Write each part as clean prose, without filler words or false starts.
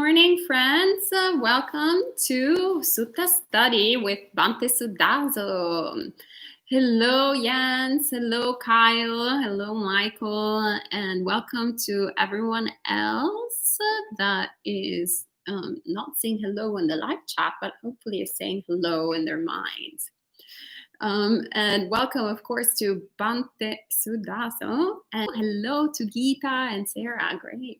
morning, friends. Welcome to Sutta study with Bhante Suddhaso. Hello, Jens. Hello, Kyle. Hello, Michael. And welcome to everyone else that is not saying hello in the live chat, but hopefully is saying hello in their minds. And welcome, of course, to Bhante Suddhaso. And hello to Geeta and Sarah. Great.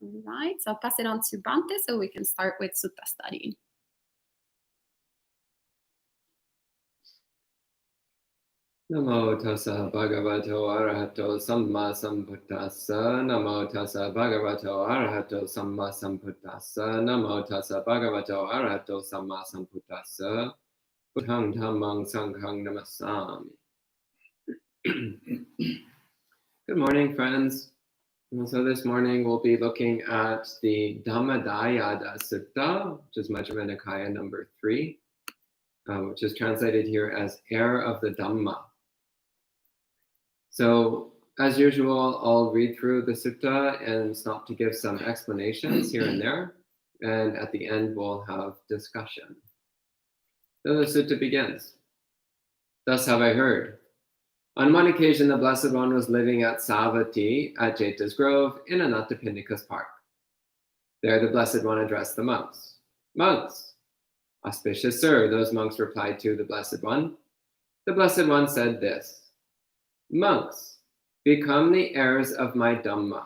All right, so I'll pass it on to Bhante so we can start with Sutta study. Namo tassa bhagavato arahato samma sambuddhassa. Namo tassa bhagavato arahato samma sambuddhassa. Namo tassa bhagavato arahato samma sambuddhassa. Buddhang dhammang sanghang namasami. Good morning, friends. And so this morning we'll be looking at the Dhammadāyāda Sutta, which is Majjhima Nikaya number 3, which is translated here as Heir of the Dhamma. So, as usual, I'll read through the sutta and stop to give some explanations here and there, and at the end we'll have discussion. So the sutta begins. Thus have I heard. On one occasion, the Blessed One was living at Savatthi at Jeta's Grove in Anathapindika's park. There the Blessed One addressed the monks. Monks! Auspicious sir, those monks replied to the Blessed One. The Blessed One said this. Monks, become the heirs of my Dhamma,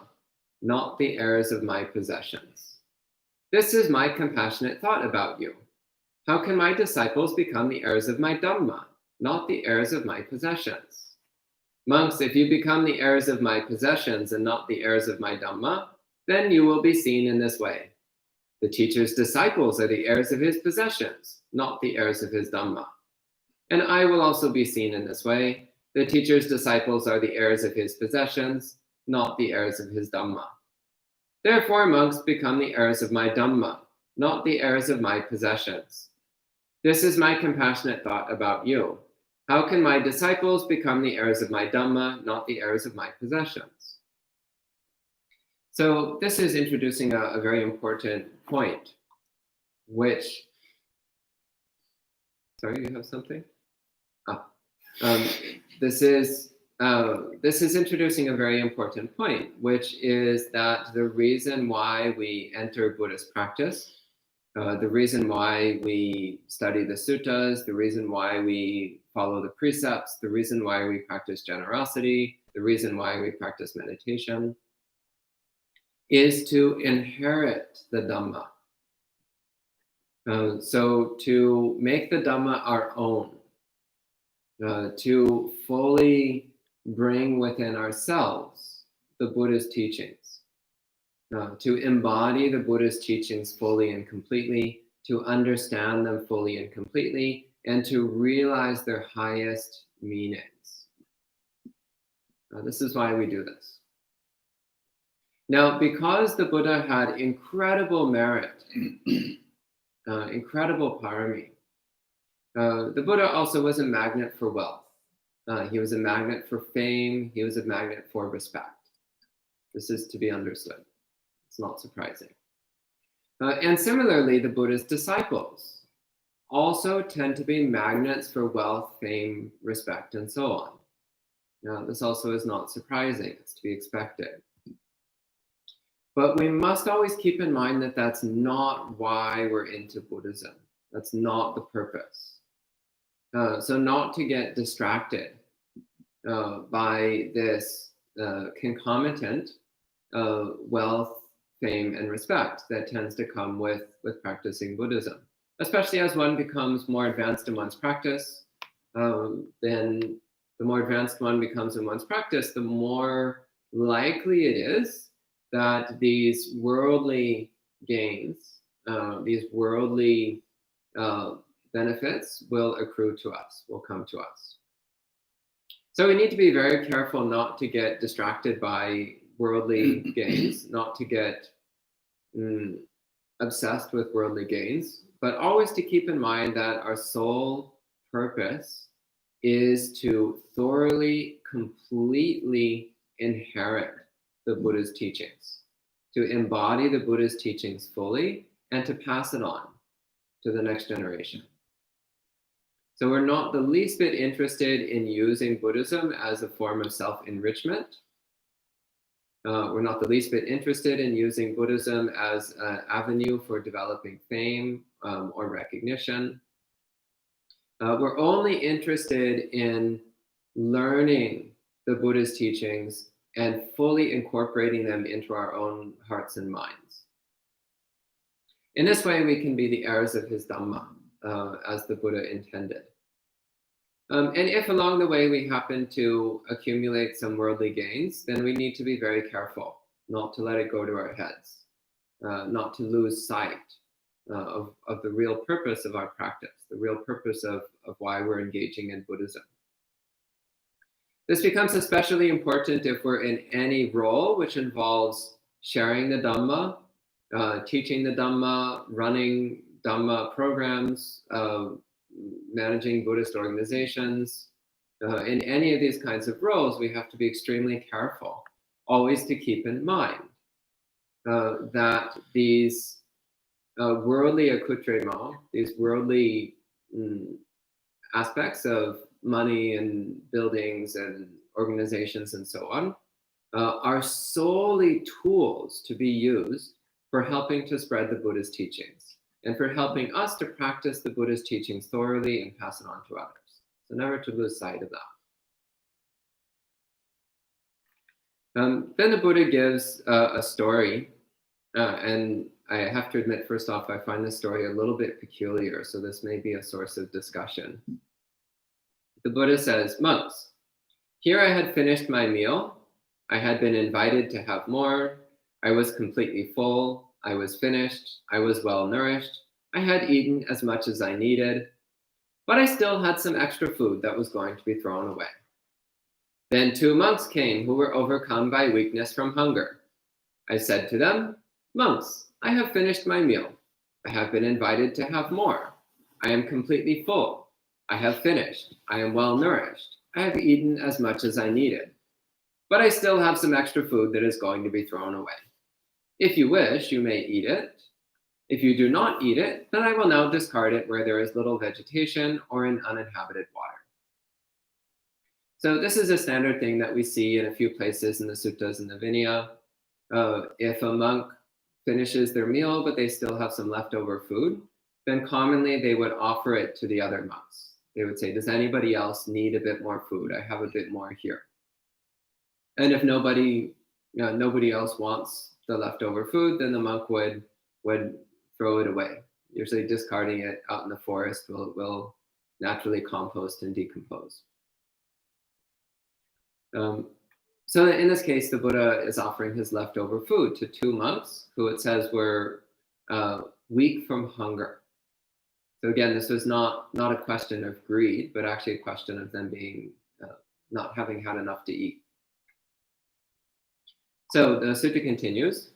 not the heirs of my possessions. This is my compassionate thought about you. How can my disciples become the heirs of my Dhamma, not the heirs of my possessions? Monks, if you become the heirs of my possessions and not the heirs of my Dhamma, then you will be seen in this way. The teacher's disciples are the heirs of his possessions, not the heirs of his Dhamma. And I will also be seen in this way. The teacher's disciples are the heirs of his possessions, not the heirs of his Dhamma. Therefore, monks become the heirs of my Dhamma, not the heirs of my possessions. This is my compassionate thought about you. How can my disciples become the heirs of my Dhamma, not the heirs of my possessions? So this is introducing a very important point, which, sorry, you have something? This is introducing a very important point, which is that the reason why we enter Buddhist practice, the reason why we study the suttas, the reason why we follow the precepts, the reason why we practice generosity, the reason why we practice meditation, is to inherit the Dhamma. So to make the Dhamma our own, to fully bring within ourselves the Buddha's teachings, to embody the Buddha's teachings fully and completely, to understand them fully and completely, and to realize their highest meanings. This is why we do this. Now, because the Buddha had incredible merit, incredible parami, the Buddha also was a magnet for wealth. He was a magnet for fame. He was a magnet for respect. This is to be understood. It's not surprising. And similarly, the Buddha's disciples also tend to be magnets for wealth, fame, respect, and so on. Now, this also is not surprising. It's to be expected. But we must always keep in mind that that's not why we're into Buddhism. That's not the purpose. So not to get distracted by this concomitant wealth, fame, and respect that tends to come with practicing Buddhism. Especially as one becomes more advanced in one's practice, then the more advanced one becomes in one's practice, the more likely it is that these worldly gains, these worldly benefits will accrue to us, will come to us. So we need to be very careful not to get distracted by worldly gains, not to get obsessed with worldly gains, but always to keep in mind that our sole purpose is to thoroughly, completely inherit the Buddha's teachings. to embody the Buddha's teachings fully and to pass it on to the next generation. So we're not the least bit interested in using Buddhism as a form of self-enrichment. We're not the least bit interested in using Buddhism as an avenue for developing fame or recognition. We're only interested in learning the Buddha's teachings and fully incorporating them into our own hearts and minds. In this way, we can be the heirs of his Dhamma, as the Buddha intended. And if along the way we happen to accumulate some worldly gains, then we need to be very careful not to let it go to our heads, not to lose sight of the real purpose of our practice, the real purpose of why we're engaging in Buddhism. This becomes especially important if we're in any role which involves sharing the Dhamma, teaching the Dhamma, running Dhamma programs, managing Buddhist organizations. In any of these kinds of roles, we have to be extremely careful, always to keep in mind that these worldly accoutrements, these worldly aspects of money and buildings and organizations and so on, are solely tools to be used for helping to spread the Buddha's teachings and for helping us to practice the Buddha's teachings thoroughly and pass it on to others. So never to lose sight of that. Then the Buddha gives a story, and I have to admit, first off, I find this story a little bit peculiar, so this may be a source of discussion. The Buddha says, "Monks, here I had finished my meal. I had been invited to have more. I was completely full. I was finished. I was well nourished. I had eaten as much as I needed, but I still had some extra food that was going to be thrown away. Then 2 monks came who were overcome by weakness from hunger. I said to them, 'Monks, I have finished my meal. I have been invited to have more. I am completely full. I have finished. I am well nourished. I have eaten as much as I needed, but I still have some extra food that is going to be thrown away. If you wish, you may eat it. If you do not eat it, then I will now discard it where there is little vegetation or in uninhabited water.'" So this is a standard thing that we see in a few places in the suttas and the Vinaya. If a monk finishes their meal, but they still have some leftover food, then commonly they would offer it to the other monks. They would say, "Does anybody else need a bit more food? I have a bit more here." And if nobody else wants the leftover food, then the monk would throw it away. Usually discarding it out in the forest will naturally compost and decompose. So in this case, the Buddha is offering his leftover food to 2 monks who it says were weak from hunger. So again, this was not a question of greed, but actually a question of them being not having had enough to eat. So the sutta continues.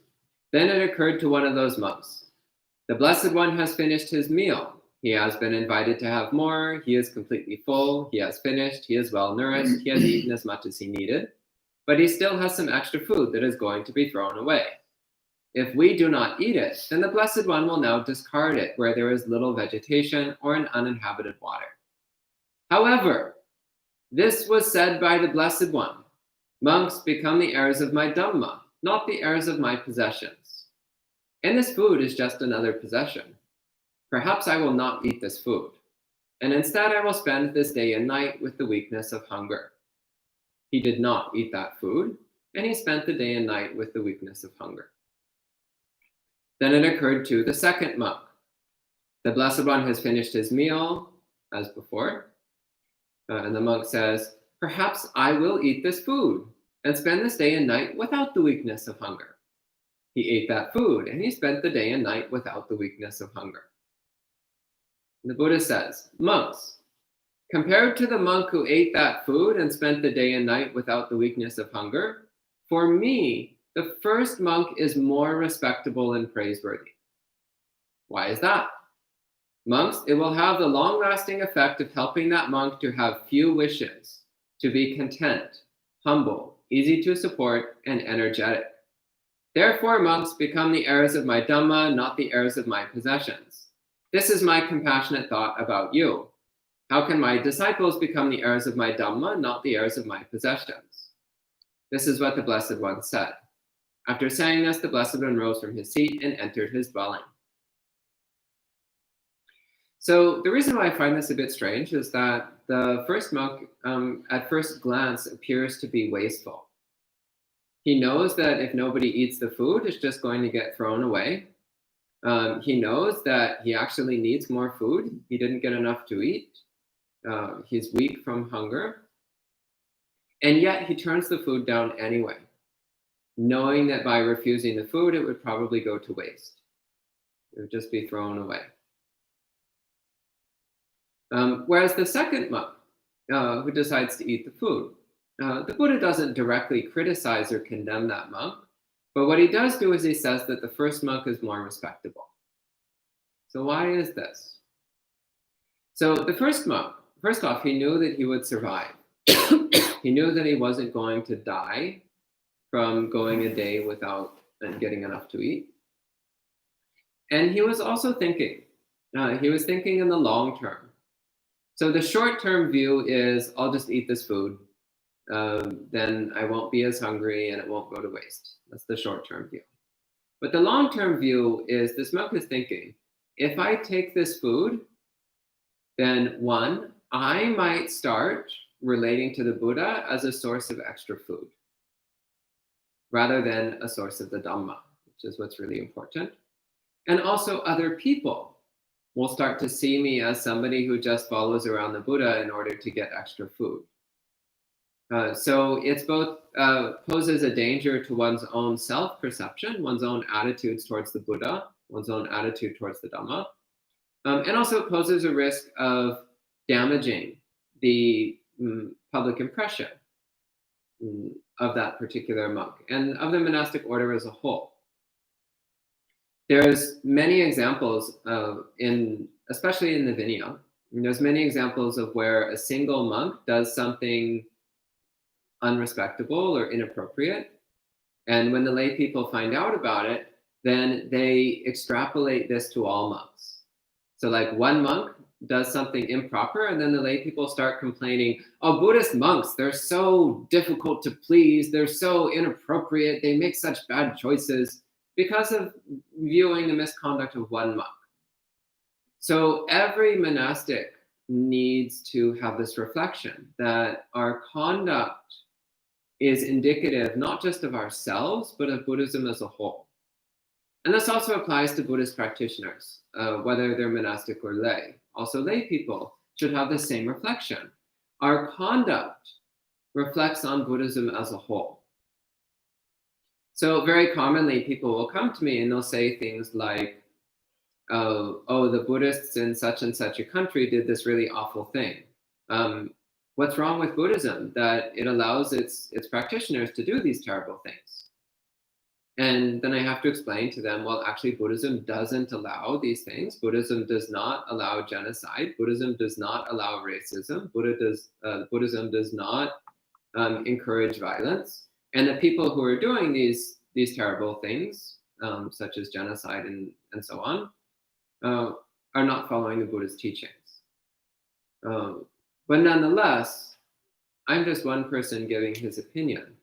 Then it occurred to one of those monks, "The Blessed One has finished his meal. He has been invited to have more. He is completely full. He has finished. He is well nourished. He has eaten as much as he needed, but he still has some extra food that is going to be thrown away. If we do not eat it, then the Blessed One will now discard it where there is little vegetation or in uninhabited water. However, this was said by the Blessed One, 'Monks, become the heirs of my Dhamma, not the heirs of my possessions. And this food is just another possession. Perhaps I will not eat this food, and instead I will spend this day and night with the weakness of hunger.' He did not eat that food, and he spent the day and night with the weakness of hunger. Then it occurred to the second monk. The Blessed One has finished his meal, as before. And the monk says, 'Perhaps I will eat this food and spend this day and night without the weakness of hunger.' He ate that food, and he spent the day and night without the weakness of hunger." And the Buddha says, "Monks, compared to the monk who ate that food and spent the day and night without the weakness of hunger, for me, the first monk is more respectable and praiseworthy. Why is that? Monks, it will have the long-lasting effect of helping that monk to have few wishes, to be content, humble, easy to support, and energetic. Therefore, monks, become the heirs of my Dhamma, not the heirs of my possessions. This is my compassionate thought about you. How can my disciples become the heirs of my Dhamma, not the heirs of my possessions? This is what the Blessed One said. After saying this, the Blessed One rose from his seat and entered his dwelling. So the reason why I find this a bit strange is that the first monk, at first glance, appears to be wasteful. He knows that if nobody eats the food, it's just going to get thrown away. He knows that he actually needs more food. He didn't get enough to eat. He's weak from hunger. And yet he turns the food down anyway, knowing that by refusing the food, it would probably go to waste. It would just be thrown away. Whereas the second monk, who decides to eat the food, the Buddha doesn't directly criticize or condemn that monk, but what he does do is he says that the first monk is more respectable. So why is this? So the first monk, first off, he knew that he would survive. He knew that he wasn't going to die from going a day without getting enough to eat. And he was also thinking. He was thinking in the long term. So the short-term view is, I'll just eat this food. Then I won't be as hungry and it won't go to waste. That's the short-term view. But the long-term view is, this monk is thinking, if I take this food, then one, I might start relating to the Buddha as a source of extra food, rather than a source of the Dhamma, which is what's really important. And also other people will start to see me as somebody who just follows around the Buddha in order to get extra food. So it's both poses a danger to one's own self-perception, one's own attitudes towards the Buddha, one's own attitude towards the Dhamma, and also poses a risk of damaging the public impression of that particular monk and of the monastic order as a whole. There's many examples especially in the Vinaya, there's many examples of where a single monk does something unrespectable or inappropriate. And when the lay people find out about it, then they extrapolate this to all monks. So like one monk does something improper, and then the lay people start complaining, oh, Buddhist monks, they're so difficult to please, they're so inappropriate, they make such bad choices, because of viewing the misconduct of one monk. So every monastic needs to have this reflection that our conduct is indicative not just of ourselves, but of Buddhism as a whole. And this also applies to Buddhist practitioners, whether they're monastic or lay. Also, lay people should have the same reflection. Our conduct reflects on Buddhism as a whole. So very commonly, people will come to me and they'll say things like, oh, the Buddhists in such and such a country did this really awful thing. What's wrong with Buddhism that it allows its practitioners to do these terrible things? And then I have to explain to them, well, actually, Buddhism doesn't allow these things. Buddhism does not allow genocide. Buddhism does not allow racism. Buddhism does not encourage violence. And the people who are doing these terrible things, such as genocide and so on, are not following the Buddha's teachings. But nonetheless, I'm just one person giving his opinion.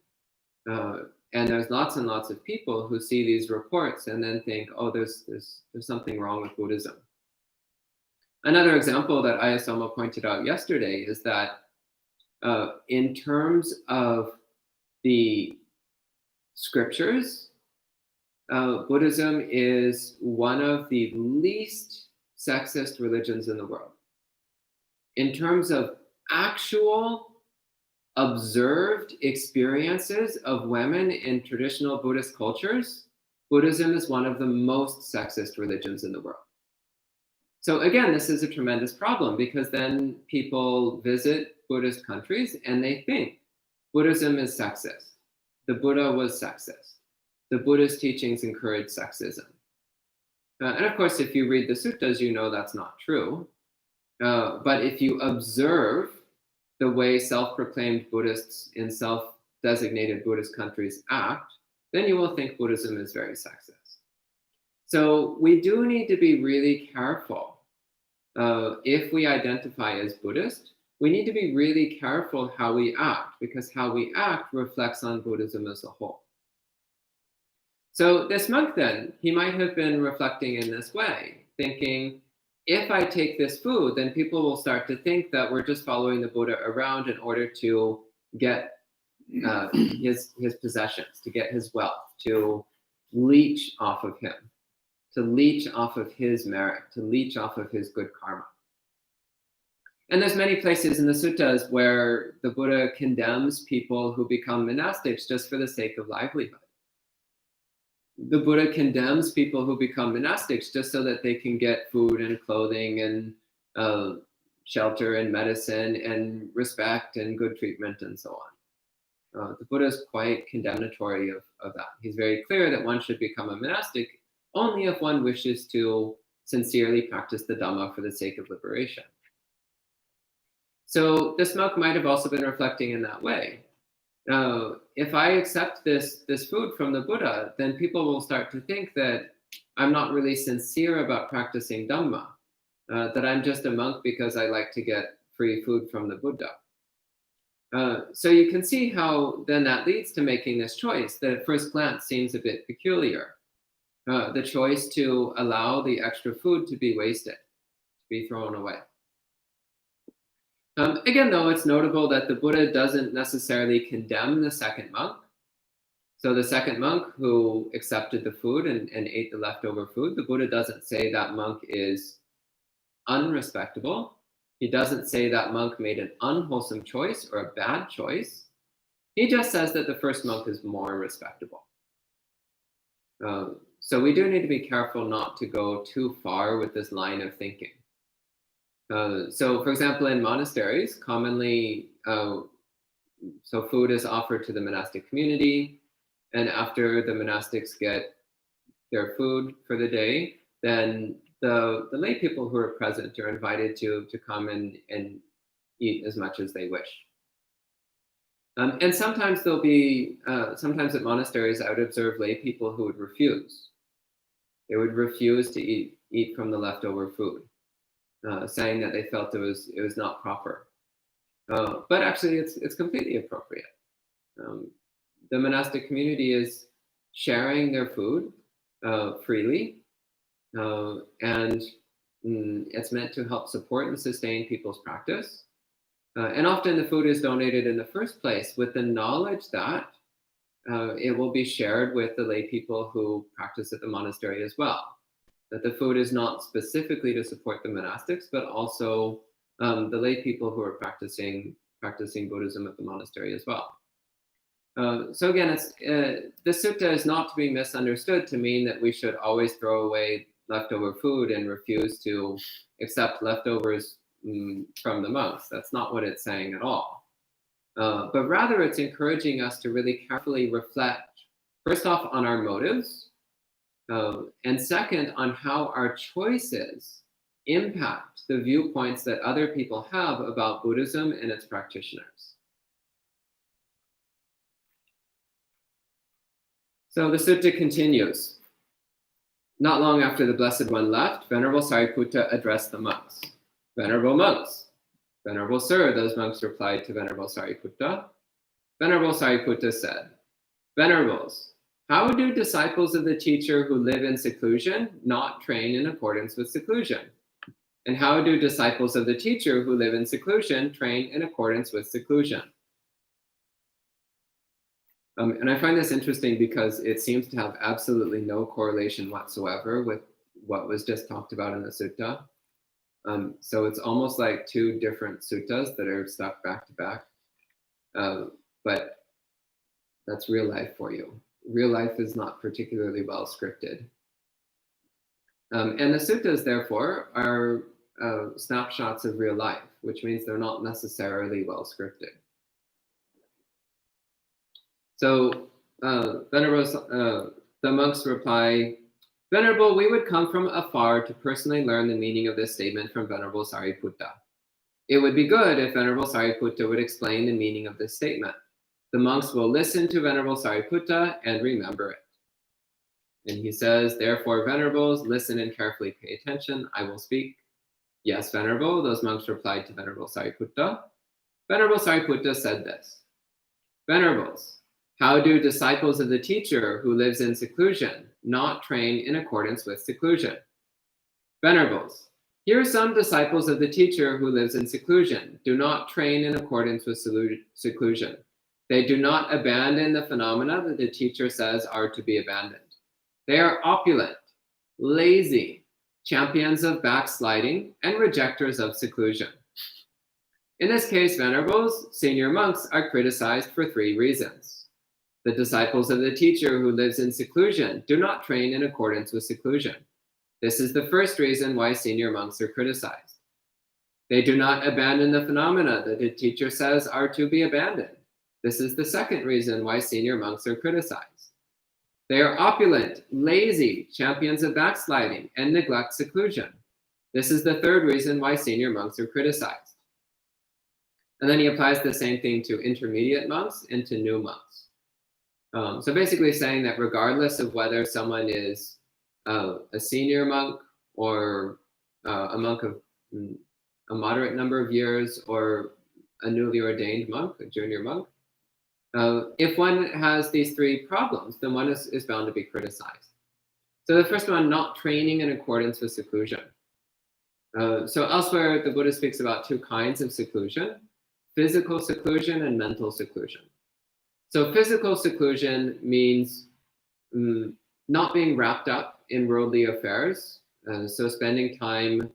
And there's lots and lots of people who see these reports and then think, oh, there's something wrong with Buddhism. Another example that Ayasoma pointed out yesterday is that in terms of the scriptures, Buddhism is one of the least sexist religions in the world. In terms of actual observed experiences of women in traditional Buddhist cultures, Buddhism is one of the most sexist religions in the world. So again, this is a tremendous problem because then people visit Buddhist countries and they think Buddhism is sexist. The Buddha was sexist. The Buddhist teachings encourage sexism. And of course, if you read the suttas, you know that's not true. But if you observe the way self-proclaimed Buddhists in self-designated Buddhist countries act, then you will think Buddhism is very sexist. So we do need to be really careful. If we identify as Buddhist, we need to be really careful how we act, because how we act reflects on Buddhism as a whole. So this monk then, he might have been reflecting in this way, thinking, if I take this food, then people will start to think that we're just following the Buddha around in order to get his possessions, to get his wealth, to leech off of him, to leech off of his merit, to leech off of his good karma. And there's many places in the suttas where the Buddha condemns people who become monastics just for the sake of livelihood. The Buddha condemns people who become monastics just so that they can get food and clothing and shelter and medicine and respect and good treatment and so on. The Buddha is quite condemnatory of that. He's very clear that one should become a monastic only if one wishes to sincerely practice the Dhamma for the sake of liberation. So this monk might have also been reflecting in that way. If I accept this food from the Buddha, then people will start to think that I'm not really sincere about practicing Dhamma, that I'm just a monk because I like to get free food from the Buddha. So you can see how then that leads to making this choice that at first glance seems a bit peculiar. The choice to allow the extra food to be wasted, to be thrown away. Again, though, it's notable that the Buddha doesn't necessarily condemn the second monk. So the second monk who accepted the food and ate the leftover food, the Buddha doesn't say that monk is unrespectable. He doesn't say that monk made an unwholesome choice or a bad choice. He just says that the first monk is more respectable. So we do need to be careful not to go too far with this line of thinking. So for example, in monasteries, commonly, so food is offered to the monastic community, and after the monastics get their food for the day, then the lay people who are present are invited to come and eat as much as they wish. And sometimes there'll be, sometimes at monasteries, I would observe lay people who would refuse. They would refuse to eat from the leftover food, saying that they felt it was not proper. But actually, it's completely appropriate. The monastic community is sharing their food freely, and it's meant to help support and sustain people's practice. And often the food is donated in the first place with the knowledge that it will be shared with the lay people who practice at the monastery as well. That the food is not specifically to support the monastics, but also the lay people who are practicing Buddhism at the monastery as well. So again, the sutta is not to be misunderstood to mean that we should always throw away leftover food and refuse to accept leftovers from the monks. That's not what it's saying at all. But rather, it's encouraging us to really carefully reflect, first off, on our motives, and second, on how our choices impact the viewpoints that other people have about Buddhism and its practitioners. So the sutta continues. Not long after the Blessed One left, Venerable Sariputta addressed the monks. Venerable monks. Venerable Sir, those monks replied to Venerable Sariputta. Venerable Sariputta said, Venerables, how do disciples of the teacher who live in seclusion not train in accordance with seclusion? And how do disciples of the teacher who live in seclusion train in accordance with seclusion? And I find this interesting because it seems to have absolutely no correlation whatsoever with what was just talked about in the sutta. So it's almost like two different suttas that are stuck back to back. But that's real life for you. Real life is not particularly well scripted. And the suttas, therefore, are snapshots of real life, which means they're not necessarily well scripted. So the monks reply, Venerable, we would come from afar to personally learn the meaning of this statement from Venerable Sariputta. It would be good if Venerable Sariputta would explain the meaning of this statement. The monks will listen to Venerable Sariputta and remember it. And he says, therefore, venerables, listen and carefully pay attention. I will speak. Yes, Venerable, those monks replied to Venerable Sariputta. Venerable Sariputta said this. Venerables, how do disciples of the teacher who lives in seclusion not train in accordance with seclusion? Venerables, here are some disciples of the teacher who lives in seclusion do not train in accordance with seclusion. They do not abandon the phenomena that the teacher says are to be abandoned. They are opulent, lazy, champions of backsliding, and rejectors of seclusion. In this case, venerables, senior monks are criticized for 3 reasons. The disciples of the teacher who lives in seclusion do not train in accordance with seclusion. This is the first reason why senior monks are criticized. They do not abandon the phenomena that the teacher says are to be abandoned. This is the second reason why senior monks are criticized. They are opulent, lazy, champions of backsliding, and neglect seclusion. This is the third reason why senior monks are criticized. And then he applies the same thing to intermediate monks and to new monks. So basically saying that regardless of whether someone is a senior monk or a monk of a moderate number of years or a newly ordained monk, a junior monk, if one has these 3 problems, then one is bound to be criticized. So the first one, not training in accordance with seclusion. So elsewhere, the Buddha speaks about 2 kinds of seclusion, physical seclusion and mental seclusion. So physical seclusion means not being wrapped up in worldly affairs. So spending time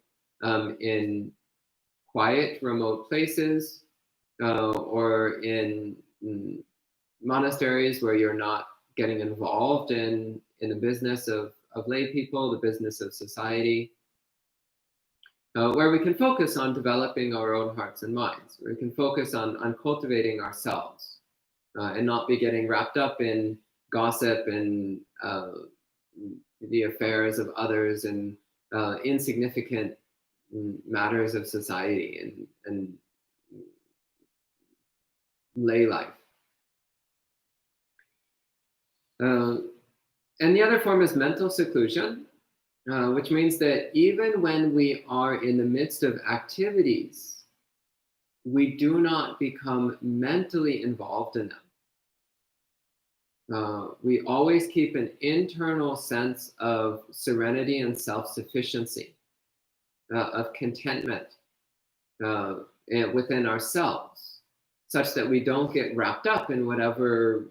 in quiet, remote places or in monasteries where you're not getting involved in the business of lay people, the business of society, where we can focus on developing our own hearts and minds, where we can focus on cultivating ourselves and not be getting wrapped up in gossip and the affairs of others and insignificant matters of society and lay life. And the other form is mental seclusion, which means that even when we are in the midst of activities, we do not become mentally involved in them. We always keep an internal sense of serenity and self-sufficiency, of contentment within ourselves, such that we don't get wrapped up in whatever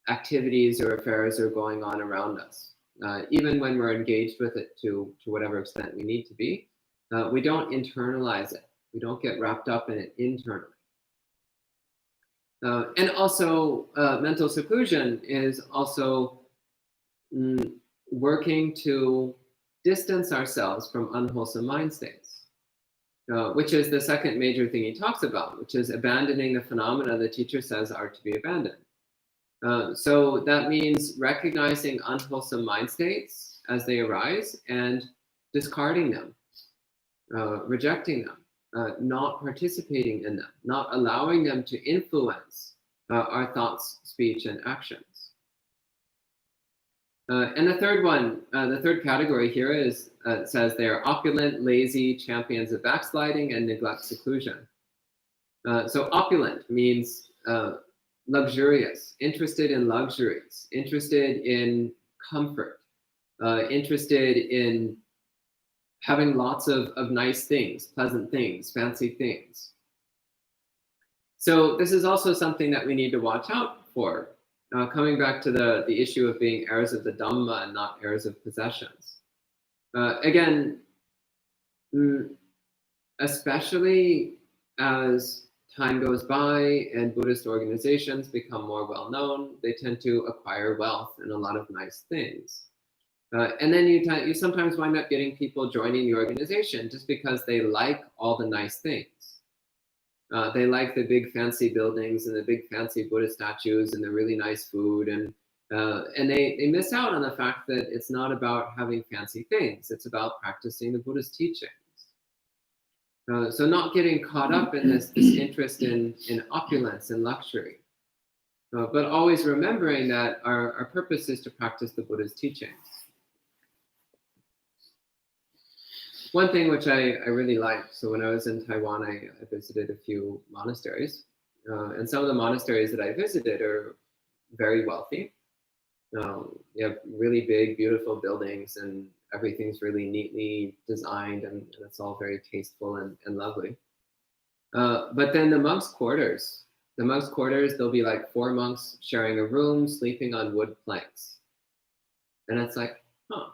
activities or affairs are going on around us. Even when we're engaged with it to whatever extent we need to be, we don't internalize it. We don't get wrapped up in it internally. And also, mental seclusion is also working to distance ourselves from unwholesome mind states, which is the second major thing he talks about, which is abandoning the phenomena the teacher says are to be abandoned. So that means recognizing unwholesome mind states as they arise and discarding them, rejecting them, not participating in them, not allowing them to influence our thoughts, speech, and actions. And the third one, the third category here is, says they are opulent, lazy, champions of backsliding, and neglect seclusion. So opulent means luxurious, interested in luxuries, interested in comfort, interested in having lots of nice things, pleasant things, fancy things. So this is also something that we need to watch out for. Coming back to the issue of being heirs of the Dhamma and not heirs of possessions. Again, especially as time goes by and Buddhist organizations become more well-known, they tend to acquire wealth and a lot of nice things. And then you sometimes wind up getting people joining the organization just because they like all the nice things. They like the big fancy buildings and the big fancy Buddha statues and the really nice food, and they miss out on the fact that it's not about having fancy things. It's about practicing the Buddhist teachings. So not getting caught up in this interest in opulence and luxury, but always remembering that our purpose is to practice the Buddha's teachings. One thing which I really liked, so when I was in Taiwan, I visited a few monasteries, and some of the monasteries that I visited are very wealthy. You have really big, beautiful buildings, and everything's really neatly designed, and it's all very tasteful and lovely. But then the monks' quarters, there'll be like 4 monks sharing a room, sleeping on wood planks. And it's like, huh.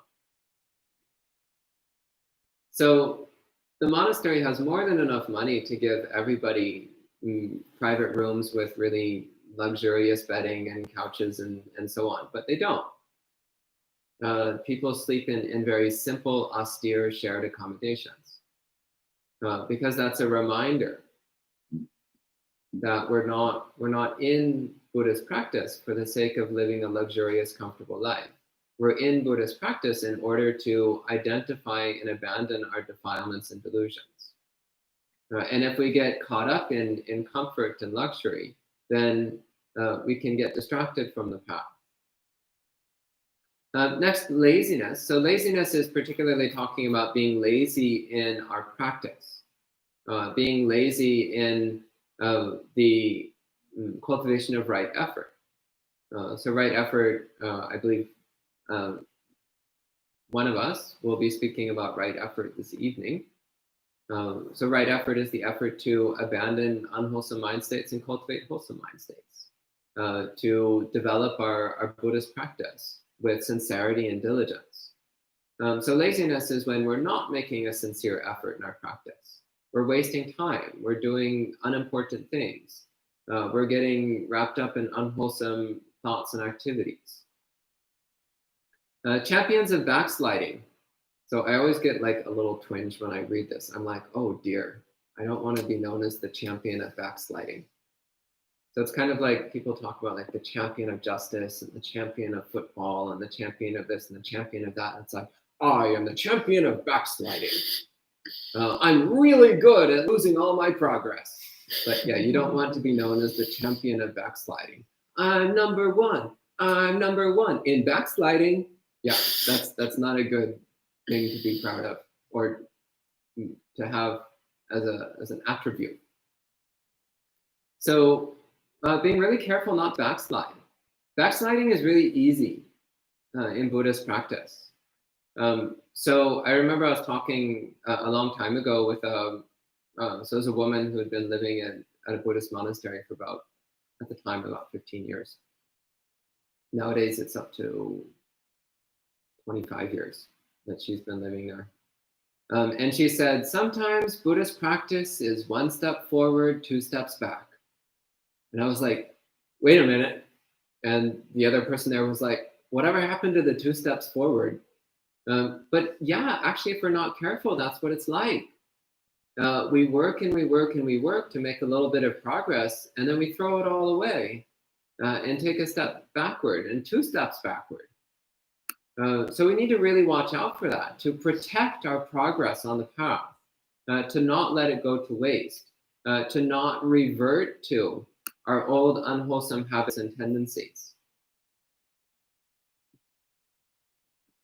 So the monastery has more than enough money to give everybody private rooms with really luxurious bedding and couches and so on, but they don't. People sleep in very simple, austere shared accommodations, because that's a reminder that we're not in Buddhist practice for the sake of living a luxurious, comfortable life. We're in Buddhist practice in order to identify and abandon our defilements and delusions. And if we get caught up in comfort and luxury, then we can get distracted from the path. Next, laziness. So laziness is particularly talking about being lazy in our practice, being lazy in the cultivation of right effort. So right effort, I believe one of us will be speaking about right effort this evening. So right effort is the effort to abandon unwholesome mind states and cultivate wholesome mind states, to develop our Buddhist practice with sincerity and diligence. So laziness is when we're not making a sincere effort in our practice. We're wasting time. We're doing unimportant things. We're getting wrapped up in unwholesome thoughts and activities. Champions of backsliding. So I always get like a little twinge when I read this. I'm like, oh dear, I don't want to be known as the champion of backsliding. So it's kind of like people talk about like the champion of justice and the champion of football and the champion of this and the champion of that. And it's like, I am the champion of backsliding. I'm really good at losing all my progress. But yeah, you don't want to be known as the champion of backsliding. I'm number one. I'm number one in backsliding. Yeah, that's not a good thing to be proud of or to have as an attribute. So being really careful not to backslide. Backsliding is really easy in Buddhist practice. So I remember I was talking a long time ago with so there's a woman who had been living at a Buddhist monastery for at the time, about 15 years. Nowadays, it's up to 25 years that she's been living there. And she said, sometimes Buddhist practice is 1 step forward, 2 steps back. And I was like, wait a minute. And the other person there was like, whatever happened to the 2 steps forward? But yeah, actually, if we're not careful, that's what it's like. We work and we work and we work to make a little bit of progress, and then we throw it all away and take a step backward and 2 steps backward. So we need to really watch out for that, to protect our progress on the path, to not let it go to waste, to not revert to our old unwholesome habits and tendencies.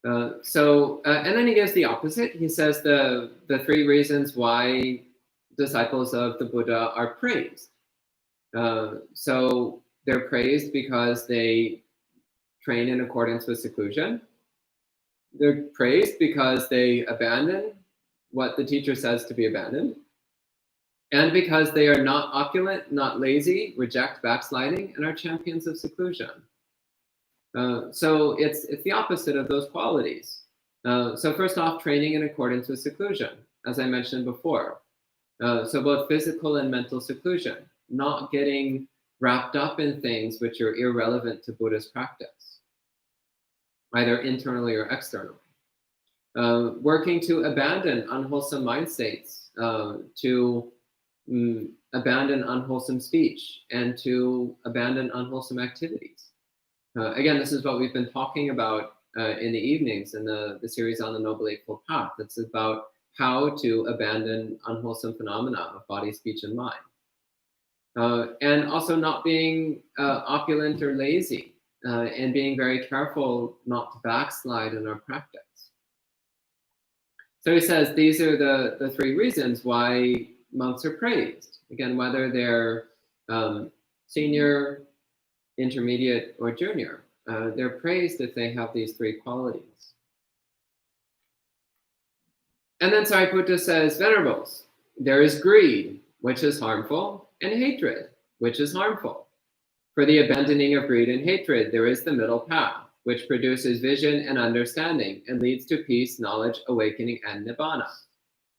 And then he gives the opposite. He says the 3 reasons why disciples of the Buddha are praised. So they're praised because they train in accordance with seclusion. They're praised because they abandon what the teacher says to be abandoned. And because they are not opulent, not lazy, reject backsliding, and are champions of seclusion. So it's the opposite of those qualities. So first off, training in accordance with seclusion, as I mentioned before. So both physical and mental seclusion, not getting wrapped up in things which are irrelevant to Buddhist practice, either internally or externally. Working to abandon unwholesome mind states, to abandon unwholesome speech, and to abandon unwholesome activities. Again, this is what we've been talking about in the evenings in the series on the Noble Eightfold Path. It's about how to abandon unwholesome phenomena of body, speech, and mind. And also not being opulent or lazy, and being very careful not to backslide in our practice. So he says these are the three reasons why monks are praised. Again, whether they're senior, intermediate, or junior, they're praised if they have these three qualities. And then Sariputta says, Venerables, there is greed, which is harmful, and hatred, which is harmful. For the abandoning of greed and hatred, there is the middle path, which produces vision and understanding and leads to peace, knowledge, awakening, and nibbana.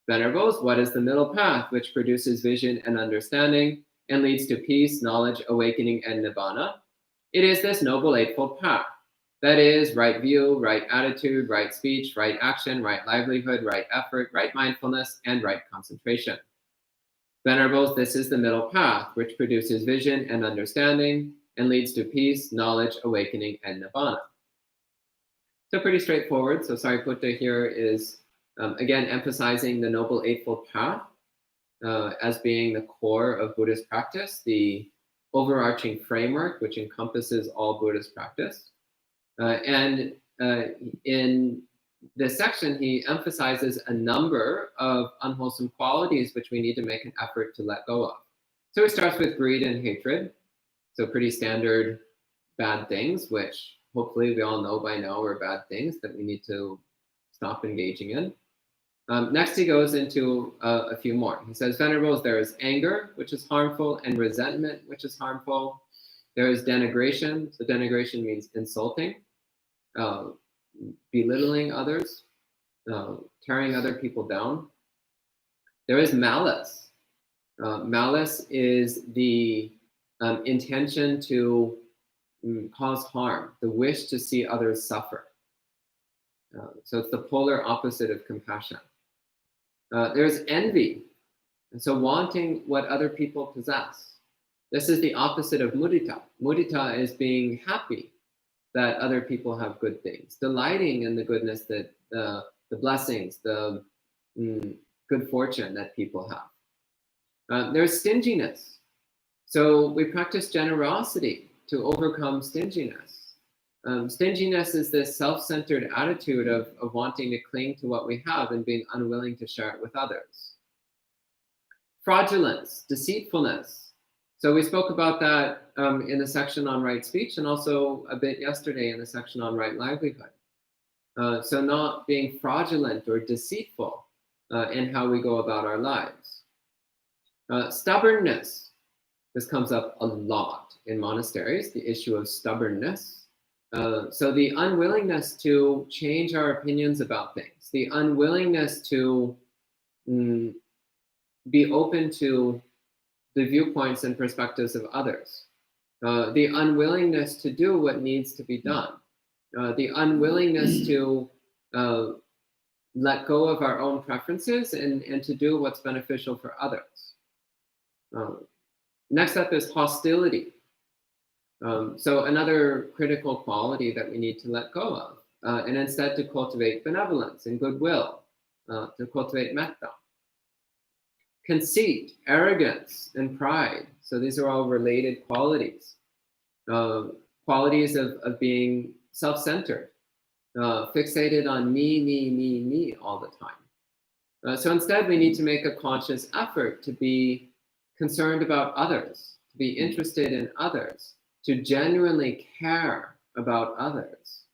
Venerables, what is the middle path, which produces vision and understanding and leads to peace, knowledge, awakening, and nibbana? It is this noble eightfold path. That is, right view, right attitude, right speech, right action, right livelihood, right effort, right mindfulness, and right concentration. Venerables, this is the middle path, which produces vision and understanding and leads to peace, knowledge, awakening, and nibbana. So pretty straightforward. So Sariputta here is, again, emphasizing the Noble Eightfold Path as being the core of Buddhist practice, the overarching framework which encompasses all Buddhist practice. And in this section, he emphasizes a number of unwholesome qualities which we need to make an effort to let go of. So he starts with greed and hatred. So pretty standard bad things, which hopefully we all know by now are bad things that we need to stop engaging in. Next, he goes into a few more. He says, Venerables, there is anger, which is harmful, and resentment, which is harmful. There is denigration. So denigration means insulting, belittling others, tearing other people down. There is malice. Malice is the intention to cause harm, the wish to see others suffer. So it's the polar opposite of compassion. There's envy, and so wanting what other people possess. This is the opposite of mudita. Mudita is being happy that other people have good things, delighting in the goodness that the blessings, the good fortune that people have. There's stinginess. So we practice generosity to overcome stinginess. Stinginess is this self-centered attitude of wanting to cling to what we have and being unwilling to share it with others. Fraudulence, deceitfulness. So we spoke about that in the section on right speech and also a bit yesterday in the section on right livelihood. So not being fraudulent or deceitful in how we go about our lives. Stubbornness. This comes up a lot in monasteries, the issue of stubbornness. So the unwillingness to change our opinions about things, the unwillingness to be open to the viewpoints and perspectives of others, the unwillingness to do what needs to be done, the unwillingness to let go of our own preferences and to do what's beneficial for others. Next up is hostility. So another critical quality that we need to let go of, and instead to cultivate benevolence and goodwill, to cultivate metta. Conceit, arrogance, and pride. So these are all related qualities. Qualities of being self-centered, fixated on me all the time. So instead, we need to make a conscious effort to be concerned about others, to be interested in others, to genuinely care about others.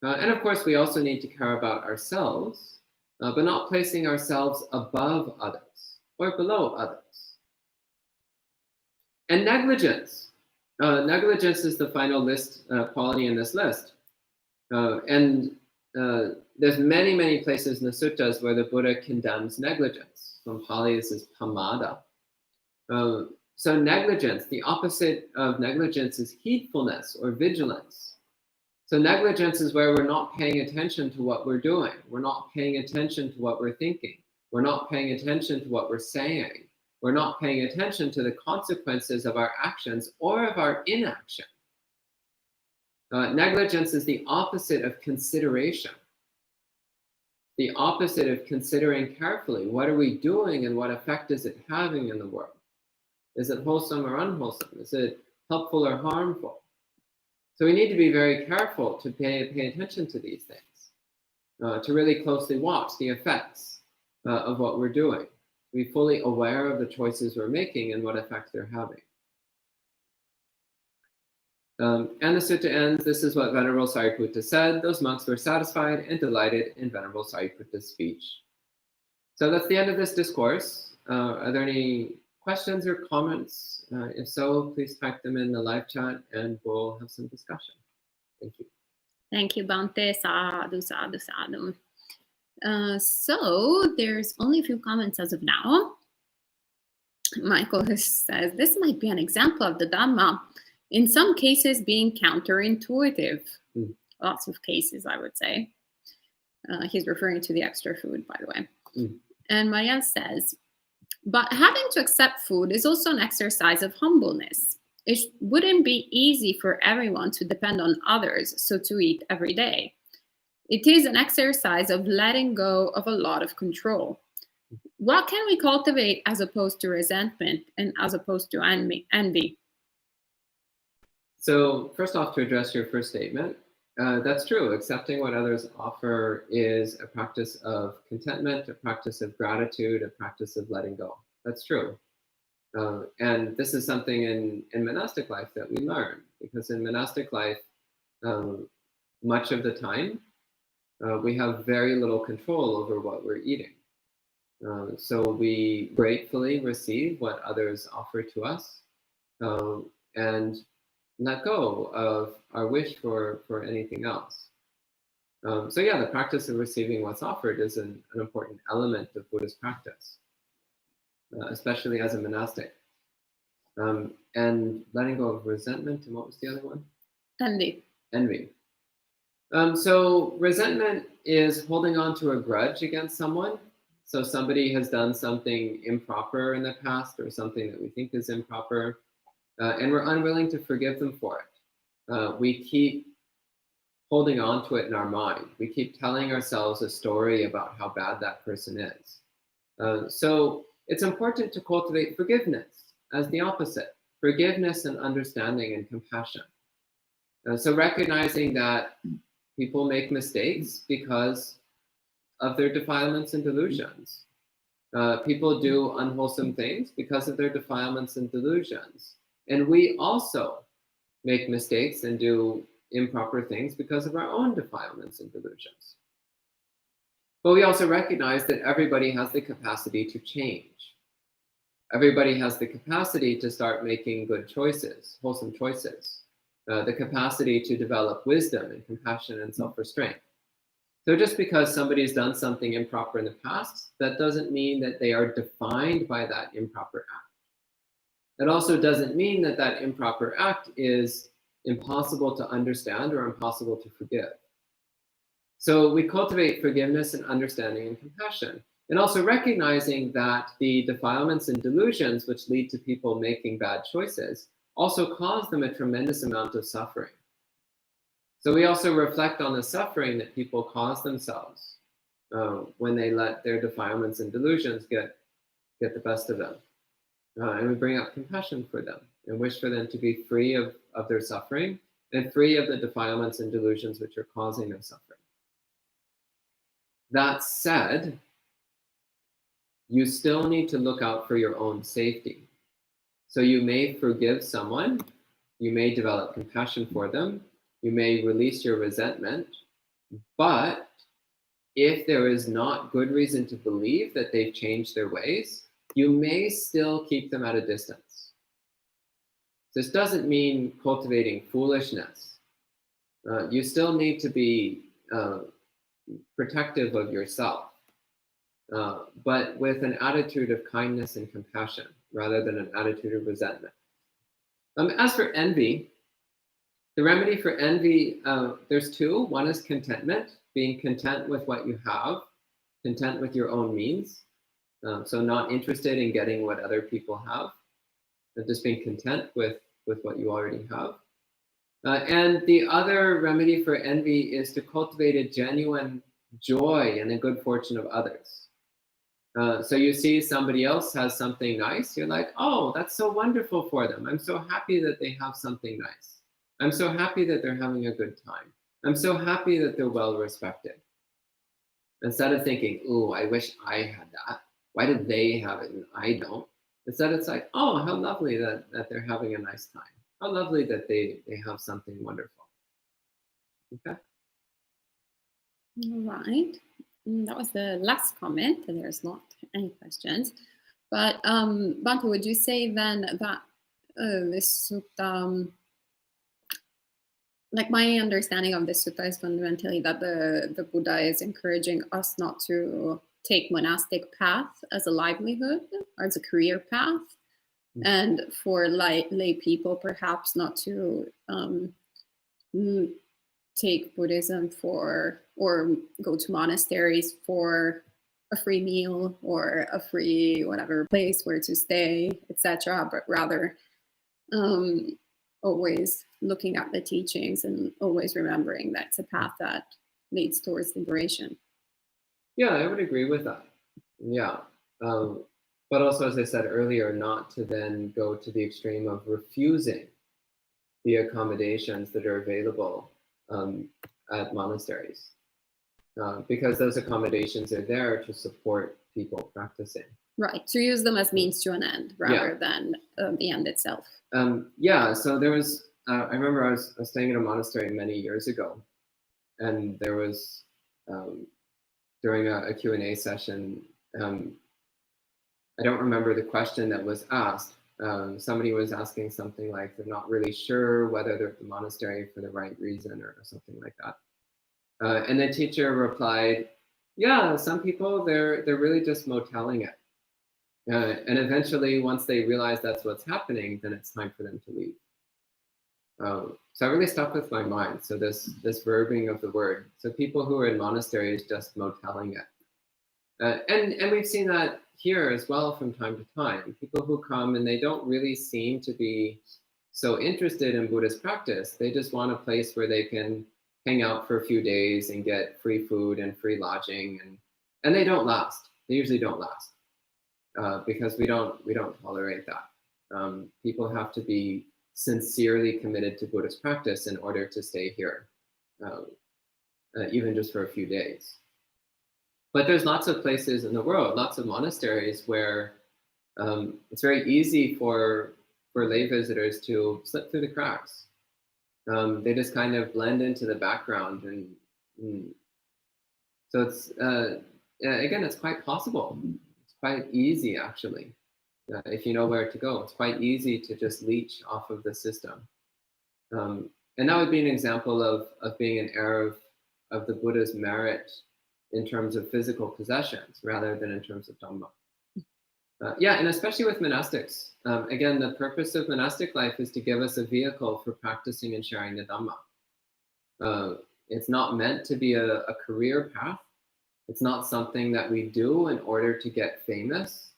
And of course, we also need to care about ourselves, but not placing ourselves above others or below others. And negligence. Negligence is the final list quality in this list. And there's many places in the suttas where the Buddha condemns negligence. From Pali, this is pamada. So negligence, the opposite of negligence is heedfulness or vigilance. So negligence is where we're not paying attention to what we're doing. We're not paying attention to what we're thinking. We're not paying attention to what we're saying. We're not paying attention to the consequences of our actions or of our inaction. Negligence is the opposite of consideration. the opposite of considering carefully, what are we doing and what effect is it having in the world? Is it wholesome or unwholesome? Is it helpful or harmful? So we need to be very careful to pay attention to these things, to really closely watch the effects of what we're doing, to be fully aware of the choices we're making and what effects they're having. And the sutta ends, this is what Venerable Sariputta said, those monks were satisfied and delighted in Venerable Sariputta's speech. So that's the end of this discourse. Are there any questions or comments? If so, please type them in the live chat and we'll have some discussion. Thank you. Thank you, Bhante. Sadhu, sadhu, sadhu. So there's only a few comments as of now. Michael says, this might be an example of the Dhamma, in some cases being counterintuitive. Lots of cases, I would say. He's referring to the extra food, by the way. And Maya says, but having to accept food is also an exercise of humbleness. It wouldn't be easy for everyone to depend on others, so to eat every day. It is an exercise of letting go of a lot of control. What can we cultivate as opposed to resentment and as opposed to envy? So first off, to address your first statement, that's true. Accepting what others offer is a practice of contentment, a practice of gratitude, a practice of letting go. That's true. And this is something in monastic life that we learn, because in monastic life, much of the time, we have very little control over what we're eating. So we gratefully receive what others offer to us and let go of our wish for anything else. So yeah, the practice of receiving what's offered is an important element of Buddhist practice, especially as a monastic. And letting go of resentment, and what was the other one? Envy. Envy. So resentment is holding on to a grudge against someone. So somebody has done something improper in the past or something that we think is improper, and we're unwilling to forgive them for it. We keep holding on to it in our mind. We keep telling ourselves a story about how bad that person is. So it's important to cultivate forgiveness as the opposite, forgiveness and understanding and compassion. So recognizing that people make mistakes because of their defilements and delusions. People do unwholesome things because of their defilements and delusions. And we also make mistakes and do improper things because of our own defilements and delusions. But we also recognize that everybody has the capacity to change. Everybody has the capacity to start making good choices, wholesome choices. The capacity to develop wisdom and compassion and self-restraint. So just because somebody's done something improper in the past, that doesn't mean that they are defined by that improper act. It also doesn't mean that that improper act is impossible to understand or impossible to forgive. So we cultivate forgiveness and understanding and compassion, and also recognizing that the defilements and delusions which lead to people making bad choices also cause them a tremendous amount of suffering. So we also reflect on the suffering that people cause themselves when they let their defilements and delusions get the best of them. And we bring up compassion for them and wish for them to be free of their suffering and free of the defilements and delusions which are causing their suffering. That said, you still need to look out for your own safety. So you may forgive someone, you may develop compassion for them, you may release your resentment, but if there is not good reason to believe that they've changed their ways, you may still keep them at a distance. This doesn't mean cultivating foolishness. You still need to be protective of yourself, but with an attitude of kindness and compassion rather than an attitude of resentment. As for envy, the remedy for envy, there's two. One is contentment, being content with what you have, content with your own means. So not interested in getting what other people have, but just being content with what you already have. And the other remedy for envy is to cultivate a genuine joy in the good fortune of others. So you see somebody else has something nice, you're like, oh, that's so wonderful for them. I'm so happy that they have something nice. I'm so happy that they're having a good time. I'm so happy that they're well respected. Instead of thinking, ooh, I wish I had that. Why did they have it and I don't? Instead, it's like, oh, how lovely that they're having a nice time. How lovely that they have something wonderful. Okay. All right. That was the last comment, and there's not any questions. But Bhante, would you say then that this sutta, like my understanding of this sutta is fundamentally that the Buddha is encouraging us not to take monastic path as a livelihood or as a career path, and for lay people perhaps not to take Buddhism for, or go to monasteries for a free meal or a free whatever place where to stay, etc., but rather always looking at the teachings and always remembering that it's a path that leads towards liberation. Yeah, I would agree with that. Yeah. But also, as I said earlier, not to then go to the extreme of refusing the accommodations that are available at monasteries, because those accommodations are there to support people practicing. Right, to use them as means to an end rather than the end itself. Yeah, so there was, I remember I was staying in a monastery many years ago, and there was, during a Q&A session, I don't remember the question that was asked. Somebody was asking something like they're not really sure whether they're at the monastery for the right reason or something like that. And the teacher replied, yeah, some people, they're really just moteling it. And eventually, once they realize that's what's happening, then it's time for them to leave. So it really stuck with my mind. So this verbing of the word. So people who are in monasteries just moteling it. And we've seen that here as well from time to time. People who come and they don't really seem to be so interested in Buddhist practice. They just want a place where they can hang out for a few days and get free food and free lodging, and they don't last. They usually don't last because we don't tolerate that. People have to be sincerely committed to Buddhist practice in order to stay here, even just for a few days. But there's lots of places in the world, lots of monasteries where it's very easy for lay visitors to slip through the cracks. They just kind of blend into the background, and so it's again, it's quite possible. It's quite easy actually, if you know where to go. It's quite easy to just leech off of the system, and that would be an example of being an heir of the Buddha's merit in terms of physical possessions rather than in terms of Dhamma. Yeah, and especially with monastics. Again, the purpose of monastic life is to give us a vehicle for practicing and sharing the Dhamma. It's not meant to be a career path. It's not something that we do in order to get famous.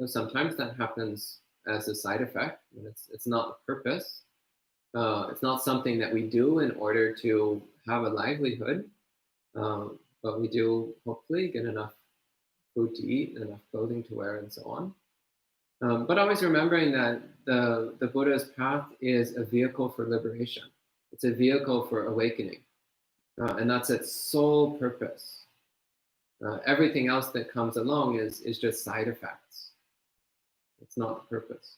Sometimes that happens as a side effect, and it's not the purpose. It's not something that we do in order to have a livelihood, but we do hopefully get enough food to eat, enough clothing to wear, and so on. But always remembering that the Buddha's path is a vehicle for liberation. It's a vehicle for awakening. And that's its sole purpose. Everything else that comes along is just side effects. It's not the purpose.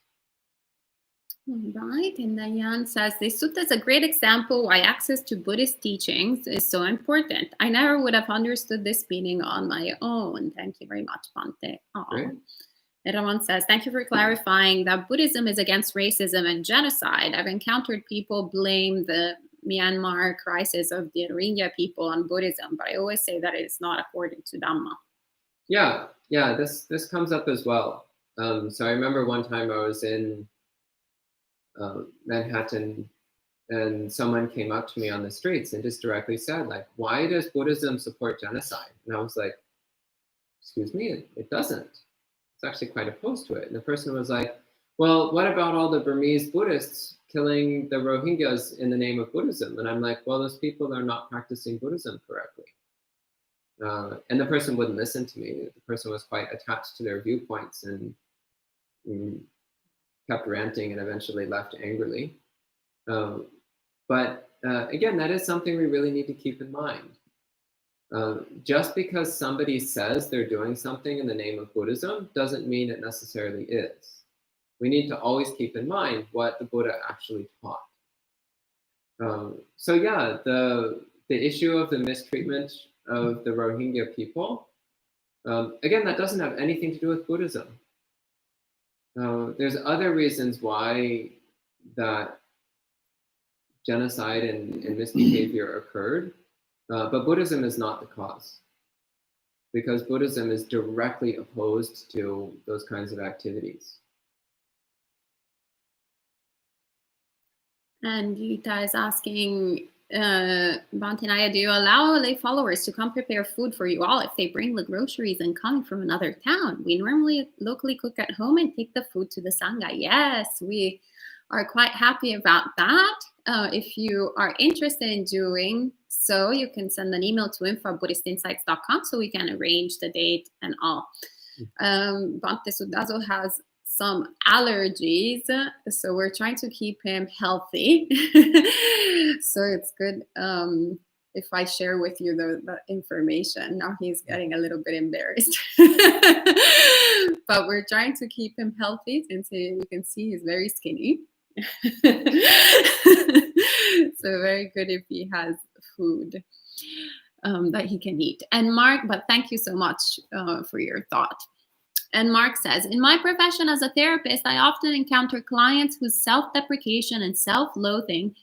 Right, and Diane says, this sutta is a great example why access to Buddhist teachings is so important. I never would have understood this meaning on my own. Thank you very much, Bhante. Everyone says, thank you for clarifying that Buddhism is against racism and genocide. I've encountered people blame the Myanmar crisis of the Rohingya people on Buddhism, but I always say that it is not according to Dhamma. Yeah, this comes up as well. So I remember one time I was in Manhattan, and someone came up to me on the streets and just directly said, like, why does Buddhism support genocide? And I was like, excuse me, it doesn't. It's actually quite opposed to it. And the person was like, well, what about all the Burmese Buddhists killing the Rohingyas in the name of Buddhism? And I'm like, well, those people are not practicing Buddhism correctly. And the person wouldn't listen to me. The person was quite attached to their viewpoints and kept ranting and eventually left angrily. But again, that is something we really need to keep in mind. Just because somebody says they're doing something in the name of Buddhism doesn't mean it necessarily is. We need to always keep in mind what the Buddha actually taught. So yeah, the issue of the mistreatment of the Rohingya people, again, that doesn't have anything to do with Buddhism. There's other reasons why that genocide and misbehavior occurred, but Buddhism is not the cause, because Buddhism is directly opposed to those kinds of activities. And Gita is asking, Bhante, do you allow lay followers to come prepare food for you all if they bring the groceries and coming from another town? We normally locally cook at home and take the food to the Sangha. Yes, we are quite happy about that. If you are interested in doing so, you can send an email to info@buddhistinsights.com so we can arrange the date and all. Bhante Suddhaso has some allergies, so we're trying to keep him healthy. So it's good if I share with you the information. Now he's getting a little bit embarrassed. But we're trying to keep him healthy, since you can see he's very skinny. So very good if he has food that he can eat. And Mark, but thank you so much for your thought. And Mark says, in my profession as a therapist, I often encounter clients whose self-deprecation and self-loathing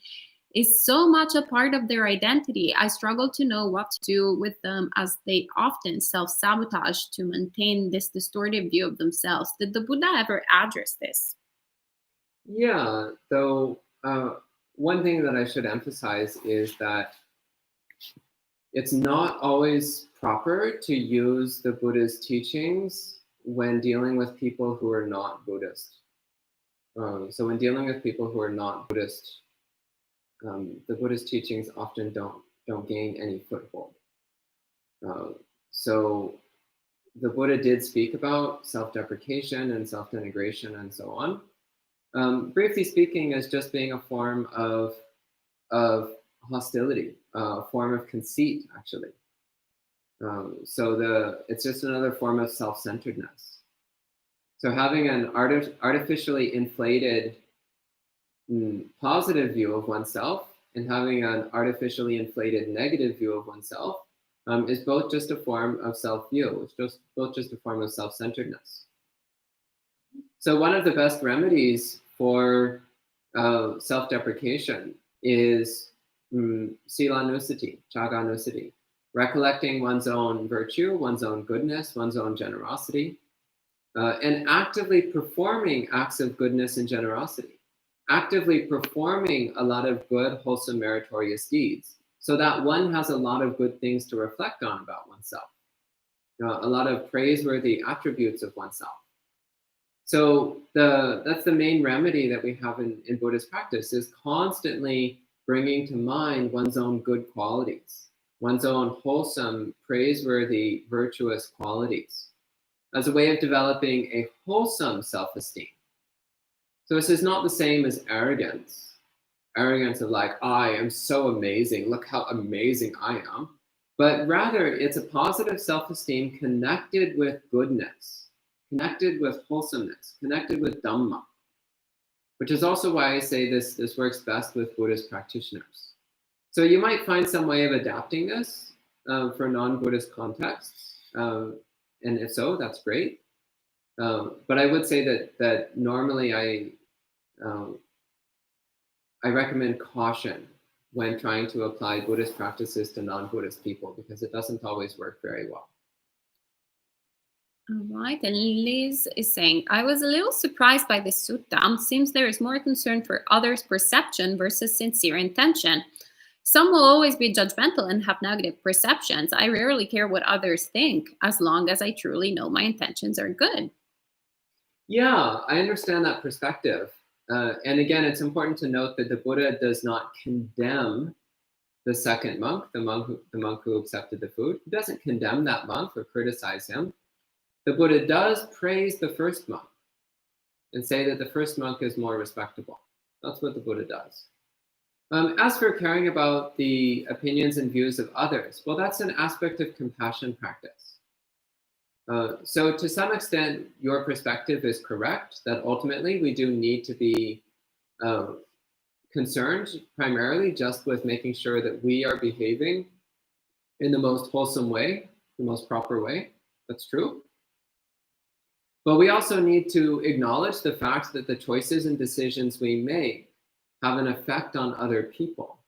is so much a part of their identity. I struggle to know what to do with them, as they often self-sabotage to maintain this distorted view of themselves. Did the Buddha ever address this? Yeah, though one thing that I should emphasize is that it's not always proper to use the Buddha's teachings when dealing with people who are not Buddhist. So when dealing with people who are not Buddhist, the Buddhist teachings often don't gain any foothold. So the Buddha did speak about self-deprecation and self-denigration and so on. Briefly speaking, as just being a form of hostility, a form of conceit, actually. So it's just another form of self-centeredness. So having an artificially inflated positive view of oneself and having an artificially inflated negative view of oneself is both just a form of self-view. It's both just a form of self-centeredness. So one of the best remedies for self-deprecation is silanusati, chaganusati, recollecting one's own virtue, one's own goodness, one's own generosity, and actively performing acts of goodness and generosity, actively performing a lot of good, wholesome, meritorious deeds, so that one has a lot of good things to reflect on about oneself, a lot of praiseworthy attributes of oneself. So that's the main remedy that we have in Buddhist practice, is constantly bringing to mind one's own good qualities, one's own wholesome, praiseworthy, virtuous qualities, as a way of developing a wholesome self-esteem. So this is not the same as arrogance. Arrogance of like, I am so amazing, look how amazing I am. But rather, it's a positive self-esteem connected with goodness, connected with wholesomeness, connected with Dhamma, which is also why I say this works best with Buddhist practitioners. So you might find some way of adapting this for non-Buddhist contexts, and if so, that's great. But I would say that normally I recommend caution when trying to apply Buddhist practices to non-Buddhist people, because it doesn't always work very well. All right, and Liz is saying, I was a little surprised by this sutta. Seems there is more concern for others' perception versus sincere intention. Some will always be judgmental and have negative perceptions. I rarely care what others think, as long as I truly know my intentions are good. Yeah, I understand that perspective. And again, it's important to note that the Buddha does not condemn the second monk, the monk who accepted the food. He doesn't condemn that monk or criticize him. The Buddha does praise the first monk and say that the first monk is more respectable. That's what the Buddha does. As for caring about the opinions and views of others, well, that's an aspect of compassion practice. So to some extent, your perspective is correct, that ultimately we do need to be concerned primarily just with making sure that we are behaving in the most wholesome way, the most proper way. That's true. But we also need to acknowledge the fact that the choices and decisions we make have an effect on other people.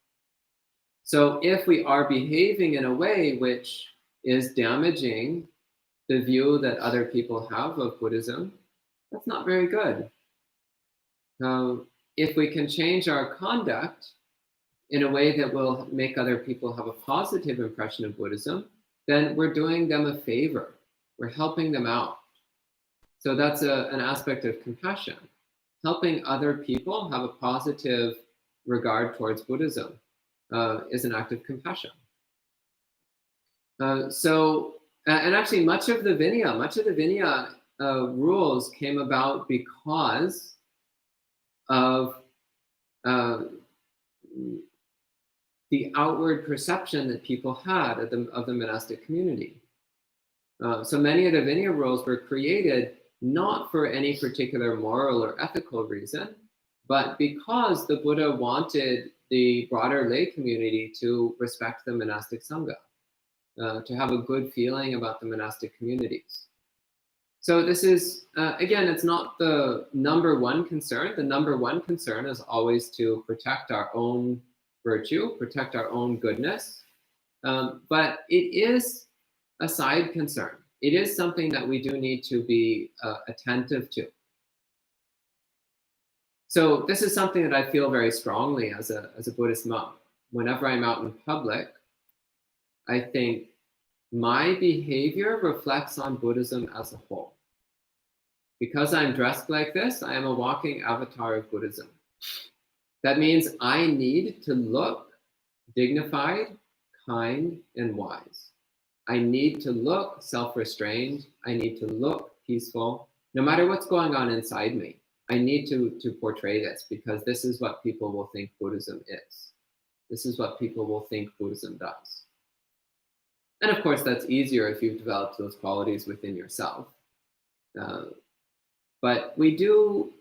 So if we are behaving in a way which is damaging the view that other people have of Buddhism, that's not very good. If we can change our conduct in a way that will make other people have a positive impression of Buddhism, then we're doing them a favor. We're helping them out. So that's an aspect of compassion. Helping other people have a positive regard towards Buddhism is an act of compassion. And actually much of the Vinaya rules came about because of the outward perception that people had of the monastic community. So many of the Vinaya rules were created not for any particular moral or ethical reason, but because the Buddha wanted the broader lay community to respect the monastic sangha, to have a good feeling about the monastic communities. So this is, again, it's not the number one concern. The number one concern is always to protect our own virtue, protect our own goodness. But it is a side concern. It is something that we do need to be attentive to. So this is something that I feel very strongly as a Buddhist monk. Whenever I'm out in public, I think my behavior reflects on Buddhism as a whole. Because I'm dressed like this, I am a walking avatar of Buddhism. That means I need to look dignified, kind, and wise. I need to look self-restrained. I need to look peaceful. No matter what's going on inside me, I need to portray this because this is what people will think Buddhism is. This is what people will think Buddhism does. And of course, that's easier if you've developed those qualities within yourself. But we do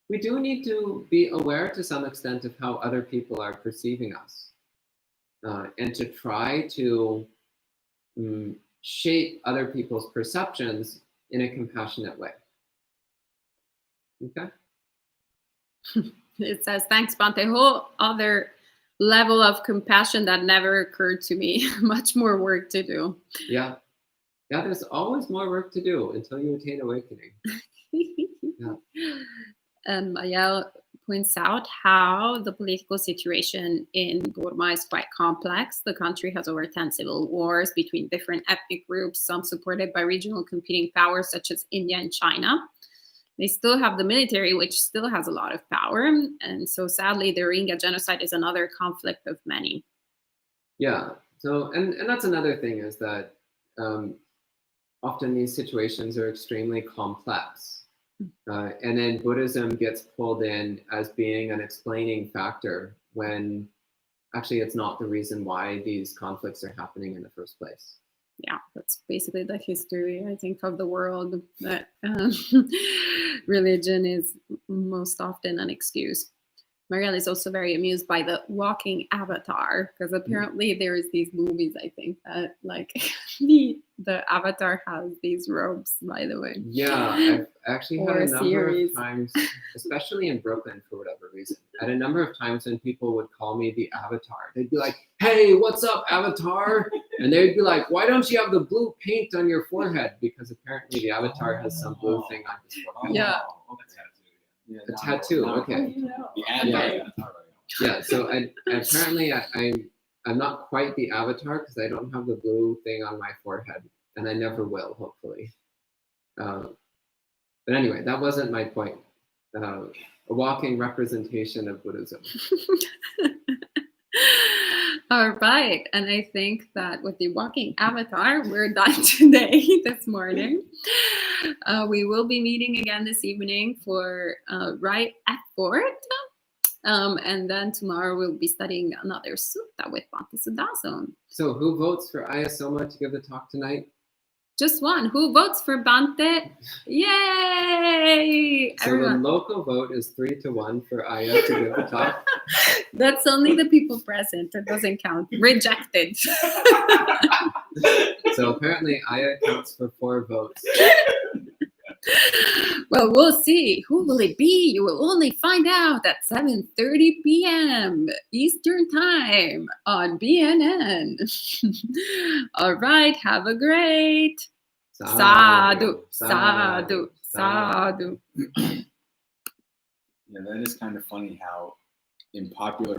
need to be aware to some extent of how other people are perceiving us, and to try to shape other people's perceptions in a compassionate way. Okay? It says, thanks, Bhante. Whole other level of compassion that never occurred to me. Much more work to do. Yeah, there's always more work to do until you attain awakening. Yeah. And Mayel points out how the political situation in Burma is quite complex. The country has over 10 civil wars between different ethnic groups, some supported by regional competing powers such as India and China. They still have the military, which still has a lot of power. And so sadly, the Rohingya genocide is another conflict of many. Yeah, so, and that's another thing is that often these situations are extremely complex. And then Buddhism gets pulled in as being an explaining factor when actually it's not the reason why these conflicts are happening in the first place. Yeah, that's basically the history, I think, of the world, that religion is most often an excuse. Marielle is also very amused by the walking avatar, because apparently there's these movies, I think, that like the avatar has these robes, by the way. Yeah, I've actually had a number of times, especially in Brooklyn for whatever reason, at a number of times when people would call me the avatar. They'd be like, hey, what's up, avatar? And they'd be like, why don't you have the blue paint on your forehead? Because apparently the avatar has some blue thing on his forehead. Yeah. A tattoo, okay. Yeah, so I'm not quite the avatar because I don't have the blue thing on my forehead, and I never will, hopefully. But anyway, that wasn't my point. A walking representation of Buddhism. All right. And I think that with the walking avatar, we're done today, this morning. We will be meeting again this evening for right effort. And then tomorrow we'll be studying another sutta with Bhante Suddhaso. So who votes for Ayasoma to give the talk tonight? Just one. Who votes for Bhante? Yay! So Everyone. the local vote is 3-1 for Aya to give the talk. That's only the people present. It doesn't count. Rejected. So apparently Aya counts for 4 votes. Well, we'll see. Who will it be? You will only find out at 7:30 p.m. Eastern Time on BNN. All right. Have a great sadhu, sadhu, sadhu. Yeah, that is kind of funny how in popular